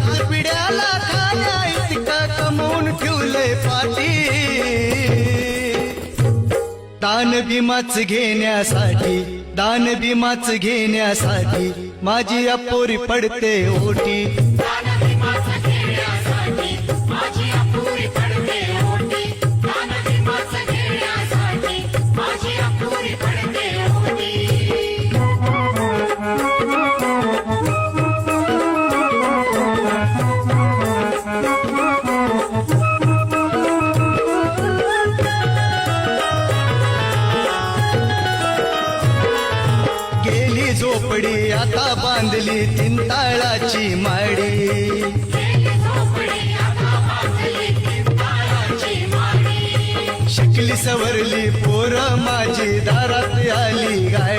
हात पिढ्याला खाण्या इतकं कमवून ठेवलंय पाठी दान भीमाच घेण्यासाठी दान भीमाच घेण्यासाठी माझी अपोरी पडते ओटी झोपडी आता बांधली 3 ताळाची माडी शिकली सवरली पोर माझी दारात आली गाडी